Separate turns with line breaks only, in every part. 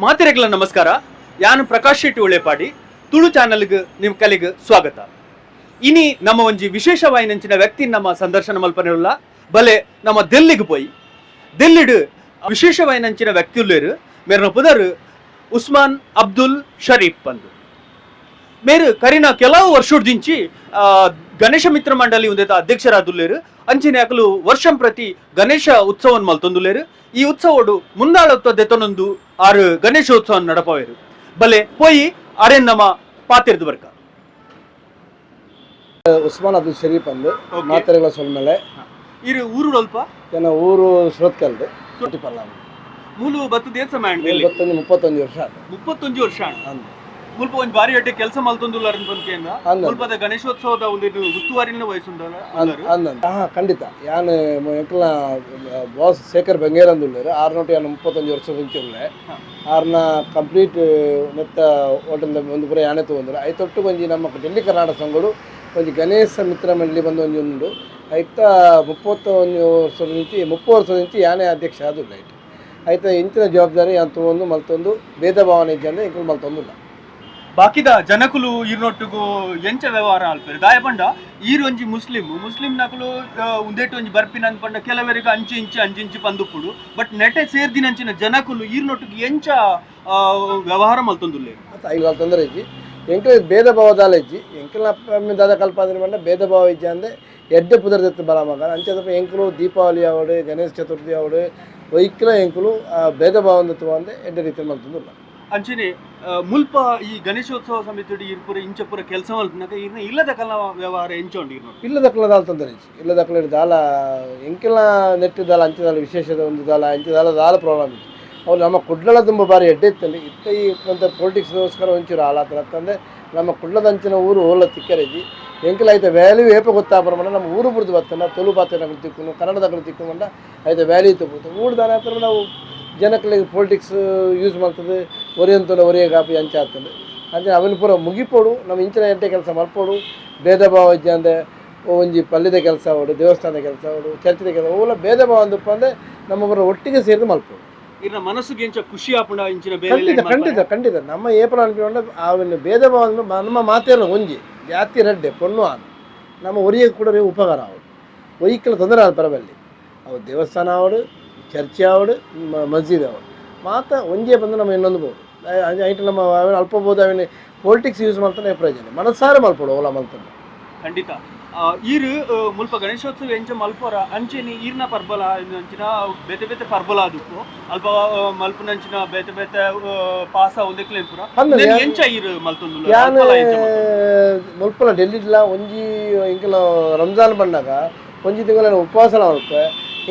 ಮಾತೆರೆಗಳ ನಮಸ್ಕಾರ. ಯಾನು ಪ್ರಕಾಶ್ ಶೆಟ್ಟಿ ಉಳೆಪಾಡಿ ತುಳು ಚಾನಲ್ಗೆ ನಿಮ್ಮ ಕಲೆಗೆ ಸ್ವಾಗತ. ಇನಿ ನಮ್ಮ ಒಂಜಿ ವಿಶೇಷವಾಯಿನಂಚಿನ ವ್ಯಕ್ತಿ ನಮ್ಮ ಸಂದರ್ಶನ ಮಲ್ಪನೆಲ್ಲ ಬಲೆ ನಮ್ಮ ದಿಲ್ಲಿಗೆ ಪೋಯಿ ದಿಲ್ಲಿಡ್ ವಿಶೇಷವಾಯಿನಂಚಿನ ವ್ಯಕ್ತಿ ಉಳ್ಳೇರು ಮೇರ್ನ ಪುದರ್ ಉಸ್ಮಾನ್ ಅಬ್ದುಲ್ ಶರೀಫ್ ಬಂದು ಮೇರು ಕರಿನ ಕೆಲವು ವರ್ಷದಿಂಚಿ ಗಣೇಶ ಮಿತ್ರ ಮಂಡಳಿ ಉಂದೇತ ಅಧ್ಯಕ್ಷರಾದುಲ್ಲೇರು ಅಂಚಿನ ಯಾಕಲು ವರ್ಷಂ ಪ್ರತಿ ಗಣೇಶ ಉತ್ಸವವನ್ನು ಮಲ್ತೊಂದುಲ್ಲೇರು. ಈ ಉತ್ಸವಡು ಮುಂದಾಳತ್ತೊಂದು 6 ಗಣೇಶೋತ್ಸವ ನಡಪವೇರು ಬಲೆ ಪೋಯಿ ಅರೆನ್ ನಮ್ಮ ಪಾತಿರ್ದು ಬರ್ಕ
ಉಸ್ಮಾನ್ ಅಬ್ದುಲ್ ಶರೀಫ್ ಅಂದು ಮಾತೆರೆಗಳ ಸೊಲ್ಮೇಲೆ
ಇರು ಊರು ಅಲ್ಪ
ಜನ ಊರು ಶ್ರೋತ್ಕಲ್ದು ಪಲ್ಲ
ಮೂಲು ಬತ್ತು ದೇಶ ಮಾಡಿ
31 ವರ್ಷ
31 ವರ್ಷ ಮುಲ್ಪ ಒಂದು ಬಾರಿ ಅಡ್ಡೆ ಕೆಲಸ ಮಲ್ತೊಂದುಲ್ಲ ಅನ್ಕೊಂಡ್ಕೇಂದ ಮುಲ್ಪದ ಗಣೇಶೋತ್ಸವದ ಒಂದು ಉಸ್ತುವಾರಿನ ವಹಿಸುಂದಲ್ಲ
ಖಂಡಿತ ಯಾನು ಎಂಕಲ್ನ ಬಾಸ್ ಶೇಖರ್ ಬೆಂಗೇರ್ ಅಂದುಳ್ಳೇರು 35 ವರ್ಷ ಮುಂಚೆ ಆರ್ನ ಕಂಪ್ಲೀಟ್ ನೆತ್ತ ಹೋಟೆಲ್ ಒಂದು ಪುರ ಯಾನೆ ತಗೊಂಡ್ರು ಐತೊಟ್ಟು ಒಂಜಿ ನಮ್ಮ ಡೆಲ್ಲಿ ಕರ್ನಾಟಕ ಸಂಘಗಳು ಒಂಜಿ ಗಣೇಶ ಮಿತ್ರ ಮಂಡಳಿ ಬಂದು ಒಂಜಿ ಉಂಡು ಐತ 31 ವರ್ಷದ నుంచి 30 ವರ್ಷದ నుంచి ಯಾನೆ ಅಧ್ಯಕ್ಷ ಆದುಲ್ಲ ಐತೆ ಐತ ಇಂಚಿನ ಜವಾಬ್ದಾರಿ ಅಂತ ತಗೊಂಡು ಮಲ್ತೊಂದು ಭೇದ ಭಾವನೆ ಇದ್ದ ಅಂದ್ರೆ ಇಂಕಲ್ ಮಲ್ತೊಂದುಲ್ಲ
ಬಾಕಿದ ಜನಕುಲು ಇರ್ನೊಟ್ಟಿಗೂ ಎಂಚ ವ್ಯವಹಾರ ಅಲ್ಪೇರು ದಾಯ ಪಂಡ ಈರು ಒಂಜಿ ಮುಸ್ಲಿಂ ನಕಲು ಉಂದೇಟು ಒಂಜಿ ಬರ್ಪಿನ ಅಂದ್ಪಂಡ ಕೆಲವರಿಗೆ ಅಂಚಿ ಪಂದುಪ್ಪುಡು ಬಟ್ ನೆಟೆ ಸೇರ್ದಿನಂಚಿನ ಜನಕುಲು ಈರ್ನೊಟ್ಟಿಗೆ ಎಂಚ ವ್ಯವಹಾರ ಮಲ್ತೊಂದುಲ್ಲೆ
ಈಗ ತೊಂದರೆ ಇಜ್ಜಿ ಎಂಕಲ್ ಭೇದ ಭಾವದಾಲ ಇಜ್ಜಿ ಎಂಕಲ್ನ ದಾದ ಕಲ್ಪಾದ್ರೆ ಬಂಡ ಭೇದ ಭಾವ ಇಜ್ಜಿ ಅಂದ್ರೆ ಎಡ್ಡೆ ಪುದರ್ದೆತ್ತು ಬಲ ಮಗ ಅಂಚದಪ್ಪ ಎಂಕಲು ದೀಪಾವಳಿ ಅವಡು ಗಣೇಶ ಚತುರ್ಥಿ ಅವಡು ವೈಕ್ಲ ಎಂಕಲು ಭೇದ ಭಾವ ಅಂದ್ರೆ ಎಡ್ಡೆ ರೀತಿ ಮಲ್ತೊಂದುಲ್ಲ
ಅಂಚನೆ ಮುಲ್ಪ ಈ ಗಣೇಶೋತ್ಸವ ಸಮಿತಿ ಇರ್ಪುರ ಇಂಚಪುರ ಕೆಲಸ ಮಲ್ಪನಾಗ ಇರ್ನ ಇಲ್ಲದ ಕಲ ವ್ಯವಹಾರ ಎಂಚೋಂಡು
ಇಲ್ಲದ ಕಲ ದಾಲ್ ತೊಂದರೆ ಇಲ್ಲದ ಕಲ ದಾಲ ಎಂಕೆಲ್ಲ ನೆಟ್ಟು ದಾಲ ಅಂಚದಾಲ ವಿಶೇಷದ ಒಂದು ದಾಲ ಅಂಚದಾಲ ದಾಲ ಪ್ರಾಬ್ಲಮ್ ಇತ್ತು ಅವ್ರು ನಮ್ಮ ಕುಡ್ಲಳ ತುಂಬ ಬಾರಿ ಎಡ್ಡೆತ್ತಲ್ಲಿ ಇತ್ತ ಈ ಅಂತ ಪೊಲಿಟಿಕ್ಸ್ಗೋಸ್ಕರ ಒಂಚೂರು ಹಾಲಾತ್ರ ಅಂತಂದರೆ ನಮ್ಮ ಕುಡ್ಲದ ಅಂಚಿನ ಊರು ಓಲ ತಿಕ್ಕರೆಜಿ ಎಂಕೆಲ್ಲ ಐತೆ ವ್ಯಾಲ್ಯೂ ಏಪ ಗೊತ್ತಾಪರಮಂಡ ನಮ್ಮ ಊರು ಬುಡ್ದು ಬರ್ತನ ತುಳು ಪಾತ್ರೆಗಳು ತಿಕ್ಕೊಂಡು ಕನ್ನಡದಗಳು ತಿಕ್ಕೊಂಡ ಐತೆ ವ್ಯಾಲ್ಯೂ ತಗೋತು ಊಡ್ದಾನೆ ಹತ್ರ ನಾವು ಜನಕ್ಕೆ ಪೊಲಿಟಿಕ್ಸ್ ಯೂಸ್ ಮಾಡ್ತದೆ ಒರಿಯಂತಲ್ಲ ಒರಿಯ ಕಾಪಿ ಅಂಚೆ ಆಗ್ತದೆ ಅಂದರೆ ಅವನ ಪೂರ ಮುಗಿಪೋಡು ನಮ್ಮ ಇಂಚಿನ ಎಂಟೆ ಕೆಲಸ ಮಲ್ಪೋಡು ಭೇದ ಭಾವ ಇಜ್ಜೆ ಅಂದರೆ ಒಂಜಿ ಪಲ್ಯದ ಕೆಲಸ ಅವಡು ದೇವಸ್ಥಾನದ ಕೆಲಸ ಅವಡು ಚರ್ಚದ ಕೆಲಸ ಅವೆಲ್ಲ ಭೇದ ಭಾವ ಅಂದಪ್ಪ ಅಂದರೆ ನಮ್ಮ ಪೂರ ಒಟ್ಟಿಗೆ ಸೇರಿದು ಮಲ್ಪೋಡು
ಇನ್ನ ಮನಸ್ಸಿಗೆ ಎಂಚ ಖುಷಿ ಆಪುಂಡ ಇಂಚಿನ
ಖಂಡಿತ ನಮ್ಮ ಏಪಲ ಅನ್ಕೊಂಡ ಅವನ ಭೇದ ಭಾವ ನಮ್ಮ ಮಾತೇನ ಒಂಜಿ ಜಾತಿ ರಡ್ಡೆ ಪೊಣ್ಣು ಆನು ನಮ್ಮ ಒರಿಯ ಕೂಡ ಉಪಕಾರ ಅವಡು ಒಯ್ಕಲ ತೊಂದರೆ ಆದ ಪರಬಲ್ಲಿ ಅವು ದೇವಸ್ಥಾನ ಅವಡು ಚರ್ಚೆ ಅವಡು ಮಸ್ಜಿದ್ ಅವಡು ಮಾತ್ರ ಒಂಜೇ ಬಂದು ನಮ್ಮ ಇನ್ನೊಂದು ಬೋದು ಐಟು ನಮ್ಮ ಅವನ ಅಲ್ಪ ಬೋದು ಅವನ ಪೊಲಿಟಿಕ್ಸ್ ಯೂಸ್ ಮಾಡ್ತಾನೆ ಪ್ರಯೋಜನ ಮನಸ್ಸಾರ ಮಲ್ಪೋಡು ಓಲಾ ಮಲ್ತಾನೆ
ಖಂಡಿತ ಈರು ಮುಲ್ಪ ಗಣೇಶೋತ್ಸವ ಎಂಚ ಮಲ್ಪೋರ ಅಂಚೆನಿ ಈರ್ನ ಪರ್ಬಲ ಅಂಚಿನ ಬೇತೆ ಬೇತೆ ಪರ್ಬಲ ಅದಕ್ಕೂ ಅಲ್ಪ ಮಲ್ಪನಂಚಿನ ಬೇತೆ ಬೇತೆ ಪಾಸ ಒಂದಕ್ಲೆ ಪುರ ಎಂಚ ಈರು ಮಲ್ತೊಂದು
ಯಾನು ಮುಲ್ಪಲ ಡೆಲ್ಲಿಡ್ಲ ಒಂಜಿ ಇಂಕಲ ರಂಜಾನ್ ಬಂದಾಗ ಒಂಜಿ ತಿಂಗಳ ಉಪವಾಸ ಮಲ್ಪೆ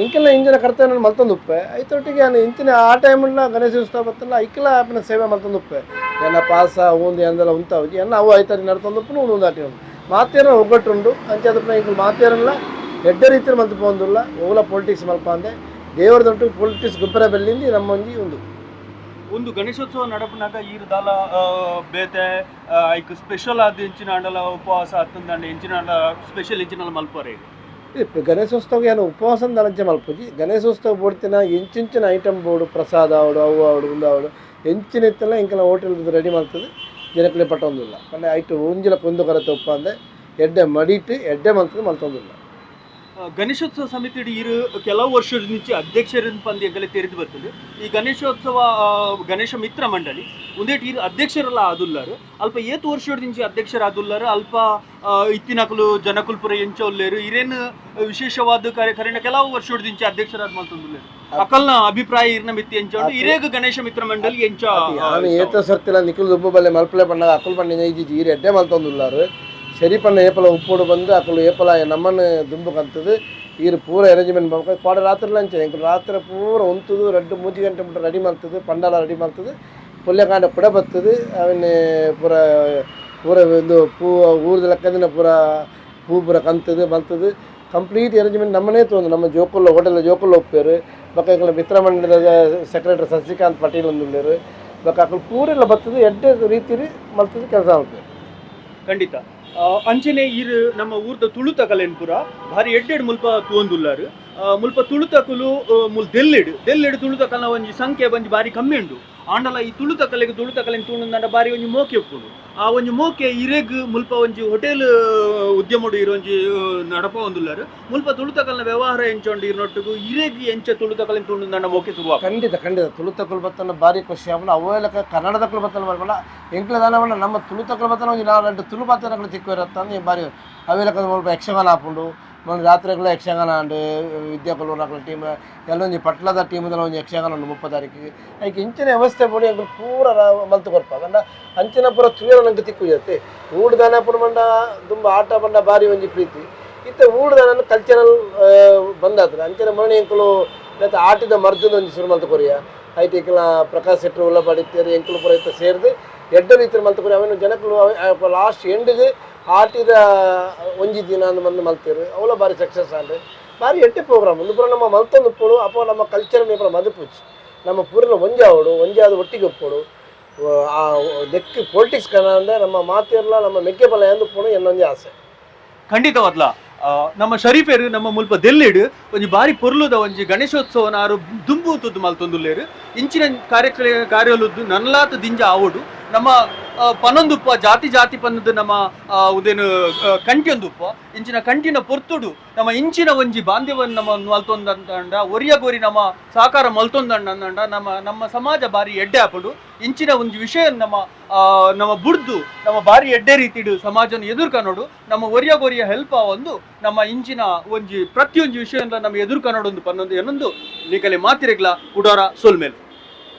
ಇಂಕೆಲ್ಲ ಇಂಜಿನ ಕರ್ತವ್ಯ ಮಲ್ತೊಂದು ಉಪ್ಪೆ ಐತೊಟ್ಟಿಗೆ ನಾನು ಇಂಚಿನ ಆ ಟೈಮನ್ನ ಗಣೇಶೋತ್ಸವ ಬತ್ತಲ್ಲ ಐಕ್ಲ ಆಪಿನ ಸೇವೆ ಮಲ್ತೊಂದು ಉಪ್ಪೆ ಎನ್ನ ಪಾಸ ಊಂದು ಎಂದೆಲ್ಲ ಉಂತಾವುಜಿ ಎನ್ನ ಅವು ಐತಾರಿ ನಡ್ತೊಂದು ಉಪ್ಪು ಒಂದು ಆಟಿ ಉಂಟು ಮಾತೇರ ಒಗ್ಗಟ್ಟುಂಡು ಅಂಚದಪ್ಪ ಇಂಕಲ್ ಮಾತೇರಲ್ಲ ಎಡ್ಡ ರೀತಿಯಲ್ಲಿ ಮಲ್ತು ಪೋಂದುಲ್ಲ ಓಲ ಪೊಲಿಟಿಕ್ಸ್ ಮಲ್ಪ ಅಂದೆ ದೇವರದೊಟ್ಟು ಪೊಲಿಟಿಕ್ಸ್ ಗೊಬ್ಬರ ಬೆಲ್ಲಿಂದ ನಮ್ಮ ಒಂಜಿ
ಒಂದು ಗಣೇಶೋತ್ಸವ ನಡಪನಾಗ ಈರು ದಾಲ ಬೇತೆ ಐಕ್ ಸ್ಪೆಷಲ್ ಆದ ಇಂಚಿನ ಅಂಡಲ ಉಪವಾಸ ಹತ್ತಂದ ಇಂಚಿನ ಸ್ಪೆಷಲ್ ಇಂಚಿನ ಮಲ್ಪರೆ
ಗಣೇಶೋತ್ಸವ ಏನು ಉಪವಾಸ ಅಂಚೆ ಮಲ್ಪುಜಿ ಗಣೇಶೋತ್ಸವ ಬೋಡ್ತಿನ ಇಂಚಿನ ಐಟಮ್ ಬೋರ್ಡು ಪ್ರಸಾದ ಅವಡು ಅವು ಅವಡು ಒಂದು ಅವಡು ಎಂಚಿನ ಇತ್ತಲ್ಲ ಇಂಕಲ ಹೋಟೆಲ್ ರೆಡಿ ಮಾಡ್ತದೆ ಜನಕ್ಕೆ ಪಟ್ಟೊಂದಿಲ್ಲ ಅಂದರೆ ಐಟು ಒಂಜಿಲ ಕೊಂದು ಕರತೆ ಉಪ್ಪ ಅಂದರೆ ಎಡ್ಡೆ ಮಡಿಟ್ಟು ಎಡ್ಡೆ ಮಲ್ತೊಂದಿಲ್ಲ
ಗಣೇಶೋತ್ಸವ ಸಮಿತಿ ಇರು ಕೆಲವು ವರ್ಷದ నుంచి ಅಧ್ಯಕ್ಷರನ್ನು ಪಂದ್ಯ ಎಂಕಲೆ ತೆರೆದು ಬರ್ತದೆ. ಈ ಗಣೇಶೋತ್ಸವ ಗಣೇಶ ಮಿತ್ರ ಮಂಡಳಿ ಒಂದೇಟ್ ಇರು ಅಧ್ಯಕ್ಷರೆಲ್ಲ ಆದುಲ್ಲಾರು ಅಲ್ಪ ಏತು ವರ್ಷದ నుంచి ಅಧ್ಯಕ್ಷರಾದುಲ್ಲಾರು ಅಲ್ಪ ಇತ್ತಿನಕಲು ಜನಕುಲ್ಪುರ ಎಂಚೋಲ್ಲೇರು ಇರೇನು ವಿಶೇಷವಾದ ಕರೆನ ಕೆಲವು ವರ್ಷದ నుంచి ಅಧ್ಯಕ್ಷರಾದ ಮಲ್ತೊಂದುಲ್ಲೇರು ಅಕಲ್ನ ಅಭಿಪ್ರಾಯ ಇರ್ನ ಮಿತ್ತಿ ಎಂಚೋಂಡು ಇರೇಗ ಗಣೇಶ ಮಿತ್ರ ಮಂಡಳಿ ಎಂಚ
ಏತ ಸರ್ತಿಲ್ಲ ನಿಖಿಲ್ ದುಬ್ಬ ಬಲ್ಲೆ ಮಲ್ಪಲೆ ಪಣ್ಣಾಗ ಅಕಲ್ ಪಣ್ಣಿನ ಈಜಿ ಈರು ಎಡ್ಡೆ ಮಲ್ತೊಂದುಲ್ಲಾರು ಶರೀಪಣ್ಣ ಏಪಲ ಉಪ್ಪೋಡು ಬಂದು ಅಕಲು ಏಪಲ ನಮ್ಮನ್ನು ದುಂಬಕಂತದ್ದು ಈರು ಪೂರ ಅರೇಂಜ್ಮೆಂಟ್ ಮಾಡ್ಕೊಂಡು ಪಾಡ ರಾತ್ರಿ ಲಂಚ ಎಂಕಲು ರಾತ್ರಿ ಪೂರ ಉಂತದು 2-3 ಗಂಟೆ ಬಿಟ್ಟು ರೆಡಿ ಮಾಡ್ತದೆ ಪಂಡಾಲ ರೆಡಿ ಮಾಡ್ತದೆ ಪುಲ್ಯಕಾಂಡ ಪುಡ ಬರ್ತದೆ ಅವನ್ನೇ ಪೂರ ಪೂರ ಒಂದು ಊರದ ಲೆಕ್ಕದಿನ ಪೂರ ಪೂರ ಕಂತದು ಮಲ್ತದು ಕಂಪ್ಲೀಟ್ ಅರೇಂಜ್ಮೆಂಟ್ ನಮ್ಮನೇ ತೊಂದು ನಮ್ಮ ಜೋಕುಲ್ಲ ಹೋಟೆಲ್ ಜೋಕುಲ್ಲ ಒಪ್ಪೇರು ಬಕ್ಕ ಮಿತ್ರ ಮಂಡಲದ ಸೆಕ್ರೆಟರಿ ಸಸಿಕಾಂತ್ ಪಟೇಲ್ ಒಂದು ಬಕ್ಕ ಅಕಲು ಪೂರೆಲ್ಲ ಬರ್ತದೆ ಎಡ್ಡೆ ರೀತಿಲಿ ಮಲ್ತದೆ ಕೆಲಸ ಮಾಡ್ತೇವೆ
ಖಂಡಿತ ಅಂಚನೆ ಇರು ನಮ್ಮ ಊರ್ದ ತುಳುತ ಕಲೆನ್ಪುರ ಭಾರಿ ಎಡ್ಡೆಡ್ ಮುಲ್ಪ ತೂಂದುಲ್ಲಾರು ಮುಲ್ಪ ತುಳುತಕುಲು ಮುಲ್ ದೆಲ್ಲೆಡು ತುಳುತಕಲ್ನ ಒಂಜಿ ಸಂಖ್ಯೆ ಬಂಜಿ ಭಾರಿ ಕಮ್ಮಿ ಉಂಡು ಆಂಡಲ ಈ ತುಳುತ ಕಲೆಗೆ ತುಳುಂದಂಡ ಬಾರಿ ಒಂಜಿ ಮೋಕೆ ಉಪ್ಪುಂಡು ಆ ಒಂಜಿ ಮೋಕೆ ಇರೆಗ್ ಮುಲ್ಪ ಒಂಜಿ ಹೋಟೆಲ್ ಉದ್ಯಮಡು ಇರೊಂಜಿ ನಡಪ ಒಂದುಲ್ಲಾರು ಮುಲ್ಪ ತುಳುತಕಲ್ನ ವ್ಯವಹಾರ ಎಂಚೊಂಡು ಇರೊಟ್ಟಿಗೂ ಇರೆಗ್ ಎಂಚ ತುಳುತಕಲಿನ ತುಳುಂದಂಡ ಮೋಕೆ ಶುರುವ
ಖಂಡಿತ ತುಳುತಕಲ್ ಬತ್ತನ ಬಾರಿ ಖುಷಿ ಅವನ ಅವೆಲ್ಲ ಕನ್ನಡದಕ್ಕಲು ಬತ್ತನ ಬರಬೇಡ ಎಂಕ್ಲ ದಾನವನ್ನ ನಮ್ಮ ತುಳುತಕಲ್ ಬತ್ತನ ಒಂಜಿ 4 ತುಳು ಪಾತ್ರಗಳು ತಿಕ್ಕು ಇರತ್ತಂದು ಬಾರಿ ಅವೆಲ್ಲ ಮುಲ್ಪ ಯಕ್ಷಗಾನ ಹಾಪುಂಡು మన రాత్రిలో యక్షగాన అండ్ విద్యాకులు నాకు టీమ్ ಎಲ್ಲ ಒಂಜಿ ಪಟ್ಲದ ಟೀಮ್ದಲ್ಲ ಒಂಜಿ ಯಕ್ಷಗಾನ ಉಂಡು 30 ತಾರೀಕಿಗೆ ಐಕೆ ಇಂಚಿನ ವ್ಯವಸ್ಥೆ ಪುಡಿ ಅಂಕಲ್ ಪೂರ ಮಲ್ತು ಕೊರ್ಪ ಅಂಡ ಅಂಚಿನ ಪೂರ ತುಯರ ನಂಗೆ ತಿಕ್ಕುಜತ್ತೆ ಊಡ್ದಾನ ಪುಡ ಮಂಡ ತುಂಬ ಆಟ ಬಂಡ ಬಾರಿ ಒಂಜಿ ಪ್ರೀತಿ ಇತ್ತ ಊಡ್ದಾನ ಕಲ್ಚರಲ್ ಬಂದಾದ್ರೆ ಅಂಚಿನ ಮರಣಿ ಎಂಕಲು ಮತ್ತೆ ಆಟದ ಮರ್ದದ ಒಂಜಿ ಶುರು ಮಲ್ತು ಕೊರಿಯ ಐತೆ ಈಕಲ ಪ್ರಕಾಶ್ ಶೆಟ್ರು ಉಲ್ಲ ಪಡಿತೀರಿ ಎಂಕಲು ಪುರ ಇತ್ತ ಸೇರಿದು ಎಡ್ಡ ರೀತಿ ಮಲ್ತು ಕೊರಿ ಅವನು ಜನಕ್ಕಳು ಲಾಸ್ಟ್ ಎಂಡಿಗೆ ಆಟಿದ ಒಂಜಿ ದಿನ ಬಂದು ಮಲ್ತೀರು ಅವಳ ಬಾರಿ ಸಕ್ಸಸ್ ಆಂಡ್ ಬಾರಿ ಎಟ್ಟೆ ಪ್ರೋಗ್ರಾಮ್ ಒಂದು ಪೂರ ನಮ್ಮ ಮಲ್ತೊಂದು ಉಪ್ಪೋಡು ಅಪ್ಪ ನಮ್ಮ ಕಲ್ಚರ್ನ ಪೂರ ಮದುಪುಚ್ಚಿ ನಮ್ಮ ಪೂರಿನ ಒಂಜಾದ ಒಟ್ಟಿಗೆ ಉಪ್ಪೋಡು ಆ ನೆಕ್ ಪೊಲಿಟಿಕ್ಸ್ ಕಣ ಅಂದ್ರೆ ನಮ್ಮ ಮಾತಿರಲ್ಲ ನಮ್ಮ ಮೆಕ್ಕೆಬಲ ಎಂದು ಉಪ್ಪೋಡು ಎನ್ನೊಂದು ಆಸೆ
ಖಂಡಿತವಾದ್ಲ ನಮ್ಮ ಶರೀಫೇರು ನಮ್ಮ ಮುಲ್ಪ ದೆಲ್ಲಿಡು ಒಂಜಿ ಬಾರಿ ಪೊರ್ಲುದ ಒಂಜಿ ಗಣೇಶೋತ್ಸವನ ಆರು ದುಂಬು ತುದ್ದು ಮಲ್ತೊಂದುಲ್ಲೇರು ಇಂಚಿನ ಕಾರ್ಯಲುದ್ದು ನನ್ನಲಾತ ದಿಂಜ ಆವೋಡು ನಮ್ಮ ಪನೊಂದುಪ್ಪ ಜಾತಿ ಪನ್ನದು ನಮ್ಮ ಉದೇನು ಕಂಟಿಯೊಂದುಪ್ಪ ಇಂಚಿನ ಕಂಟಿನ ಪೊರ್ತುಡು ನಮ್ಮ ಇಂಚಿನ ಒಂಜಿ ಬಾಂಧವ್ಯವನ್ನು ನಮ್ಮ ಮಲ್ತೊಂದಂಡ ಒರಿಯಗೋರಿ ನಮ್ಮ ಸಾಕಾರ ಮಲ್ತೊಂದಂಡ ನಮ್ಮ ಸಮಾಜ ಬಾರಿ ಎಡ್ಡೆ ಹಾಪಡು ಇಂಚಿನ ಒಂಜಿ ವಿಷಯ ನಮ್ಮ ಬುಡ್ದು ನಮ್ಮ ಬಾರಿ ಎಡ್ಡೆ ರೀತಿಡು ಸಮಾಜನ ಎದುರ್ಕನೋಡು ನಮ್ಮ ಒರಿಯಗೋರಿಯ ಹೆಲ್ಪ್ ಒಂದು ನಮ್ಮ ಇಂಚಿನ ಒಂಜಿ ಪ್ರತಿಯೊಂದು ವಿಷಯ ನಮ್ಮ ಎದುರ್ಕನೋಡು ಪನ್ನೊಂದು ಏನೊಂದು ನಿಕಲೆ ಮಾತಿರೆಗ್ಲ ಉಡೋರ ಸೋಲ್ಮೇಲೆ